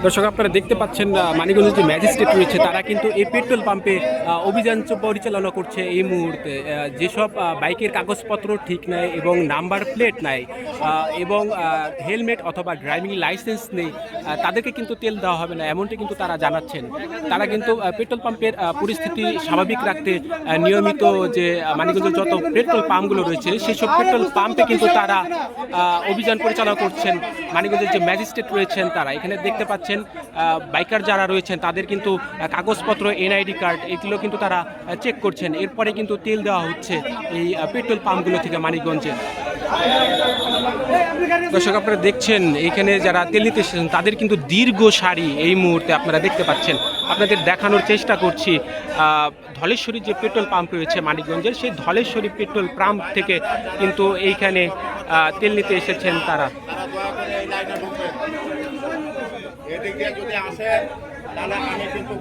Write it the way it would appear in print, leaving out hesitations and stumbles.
দর্শক আপনারা দেখতে পাচ্ছেন মানিকগঞ্জের যে ম্যাজিস্ট্রেট রয়েছে তারা কিন্তু এই পেট্রোল পাম্পে অভিযান পরিচালনা করছে এই মুহূর্তে। যেসব বাইকের কাগজপত্র ঠিক নাই এবং নাম্বার প্লেট নাই এবং হেলমেট অথবা ড্রাইভিং লাইসেন্স নেই, তাদেরকে কিন্তু তেল দেওয়া হবে না, এমনটি কিন্তু তারা জানাচ্ছেন। তারা কিন্তু পেট্রোল পাম্পের পরিস্থিতি স্বাভাবিক রাখতে নিয়মিত যে মানিকগঞ্জের যত পেট্রোল পাম্পগুলো রয়েছে সেসব পেট্রোল পাম্পে কিন্তু তারা অভিযান পরিচালনা করছেন। মানিকগঞ্জের যে ম্যাজিস্ট্রেট রয়েছেন তারা এখানে দেখতে পাচ্ছেন বাইকার যারা রয়েছেন তাদের কিন্তু কাগজপত্র, এনআইডি কার্ড এগুলো কিন্তু তারা চেক করছেন। এরপরে কিন্তু তেল দেওয়া হচ্ছে এই পেট্রোল পাম্পগুলো থেকে মানিকগঞ্জে। দর্শক আপনারা দেখছেন এখানে যারা তেল নিতে এসেছেন তাদের কিন্তু দীর্ঘ সারি এই মুহূর্তে আপনারা দেখতে পাচ্ছেন। আপনাদের দেখানোর চেষ্টা করছি ধলেশ্বরী যে পেট্রোল পাম্প রয়েছে মানিকগঞ্জের, সেই ধলেশ্বরী পেট্রোল পাম্প থেকে কিন্তু এইখানে তেল নিতে এসেছেন তারা। এদিক দিয়ে যদি আসে তাহলে আমি কিন্তু